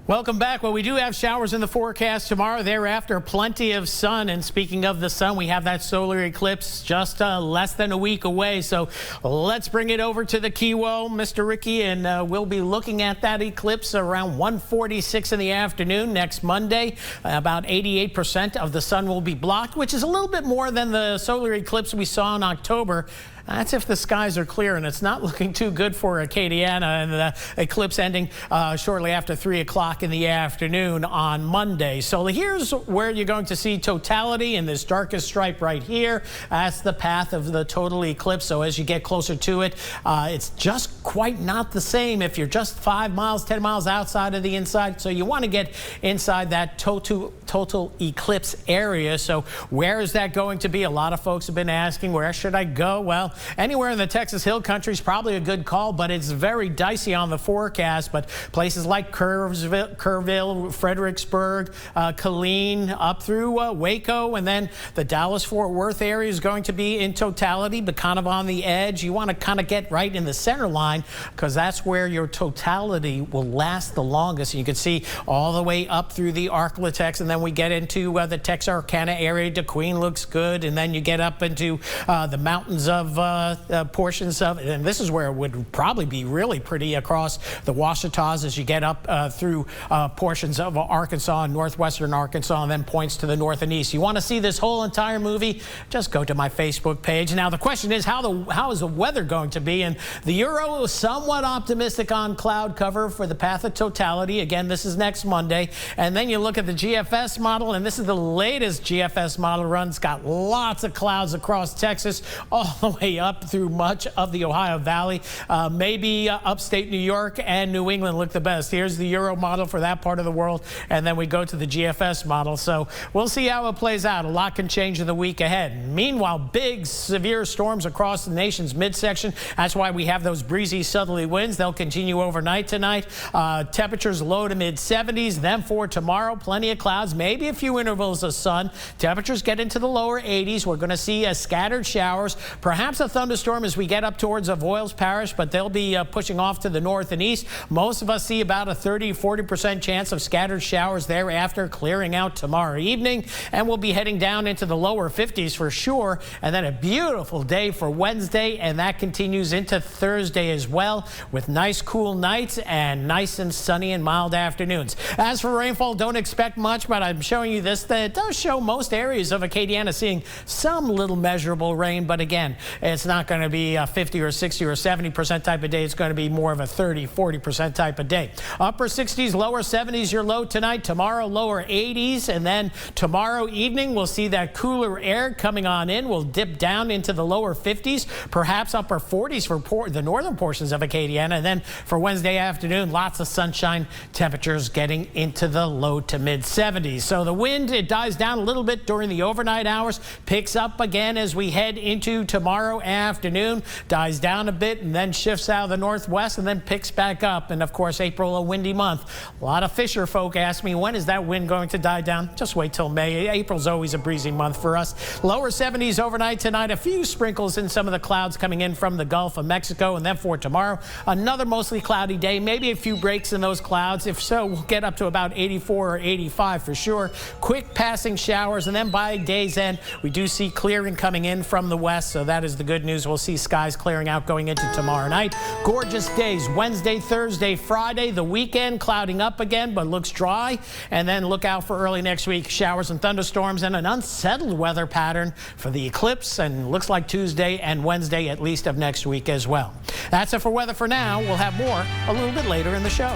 Welcome back. Well, we do have showers in the forecast tomorrow. Thereafter, plenty of sun. And speaking of the sun, we have that solar eclipse just less than a week away. So let's bring it over to the Kiwo, Mr. Ricky, and we'll be looking at that eclipse around 1:46 in the afternoon next Monday. About 88% of the sun will be blocked, which is a little bit more than the solar eclipse we saw in October. That's if the skies are clear, and it's not looking too good for Acadiana, and the eclipse ending shortly after 3 o'clock in the afternoon on Monday. So here's where you're going to see totality in this darkest stripe right here. That's the path of the total eclipse. So as you get closer to it, it's just quite not the same if you're just 5 miles, 10 miles outside of the inside. So you want to get inside that total eclipse area. So where is that going to be? A lot of folks have been asking, where should I go? Well, anywhere in the Texas Hill Country is probably a good call, but it's very dicey on the forecast. But places like Kerrville, Fredericksburg, Killeen, up through Waco, and then the Dallas-Fort Worth area is going to be in totality, but kind of on the edge. You want to kind of get right in the center line because that's where your totality will last the longest. You can see all the way up through the Arklatex, and then we get into the Texarkana area. DeQueen looks good, and then you get up into the mountains of portions of it, and this is where it would probably be really pretty across the Ouachitas as you get up through portions of Arkansas and northwestern Arkansas, and then points to the north and east. You want to see this whole entire movie? Just go to my Facebook page. Now the question is, how is the weather going to be? And the Euro is somewhat optimistic on cloud cover for the path of totality. Again, this is next Monday. And then you look at the GFS model, and this is the latest GFS model run. It's got lots of clouds across Texas, all the way up through much of the Ohio Valley. Maybe upstate New York and New England look the best. Here's the Euro model for that part of the world, and then we go to the GFS model. So we'll see how it plays out. A lot can change in the week ahead. Meanwhile, big severe storms across the nation's midsection. That's why we have those breezy southerly winds. They'll continue overnight tonight. Temperatures low to mid 70s. Then for tomorrow, plenty of clouds, maybe a few intervals of sun. Temperatures get into the lower 80s. We're going to see scattered showers, perhaps a thunderstorm as we get up towards Avoyelles Parish, but they'll be pushing off to the north and east. Most of us see about a 30–40% chance of scattered showers thereafter, clearing out tomorrow evening, and we'll be heading down into the lower 50s for sure. And then a beautiful day for Wednesday, and that continues into Thursday as well, with nice cool nights and nice and sunny and mild afternoons. As for rainfall, don't expect much, but I'm showing you this. That does show most areas of Acadiana seeing some little measurable rain, but again, it's not going to be a 50 or 60 or 70% type of day. It's going to be more of a 30–40% type of day. Upper 60s, lower 70s your low tonight. Tomorrow, lower 80s. And then tomorrow evening, we'll see that cooler air coming on in. We'll dip down into the lower 50s, perhaps upper 40s for the northern portions of Acadiana. And then for Wednesday afternoon, lots of sunshine, temperatures getting into the low to mid 70s. So the wind, it dies down a little bit during the overnight hours, picks up again as we head into tomorrow afternoon, dies down a bit, and then shifts out of the northwest and then picks back up. And of course, April, a windy month. A lot of fisher folk ask me, when is that wind going to die down? Just wait till May. April's always a breezy month for us. Lower 70s overnight tonight, a few sprinkles in some of the clouds coming in from the Gulf of Mexico. And then for tomorrow, another mostly cloudy day, maybe a few breaks in those clouds. If so, we'll get up to about 84 or 85 for sure. Quick passing showers, and then by day's end, we do see clearing coming in from the west. So that is the good news. We'll see skies clearing out going into tomorrow night. Gorgeous days Wednesday, Thursday, Friday. The weekend clouding up again, but looks dry. And then look out for early next week, showers and thunderstorms and an unsettled weather pattern for the eclipse, and looks like Tuesday and Wednesday at least of next week as well. That's it for weather for now. We'll have more a little bit later in the show.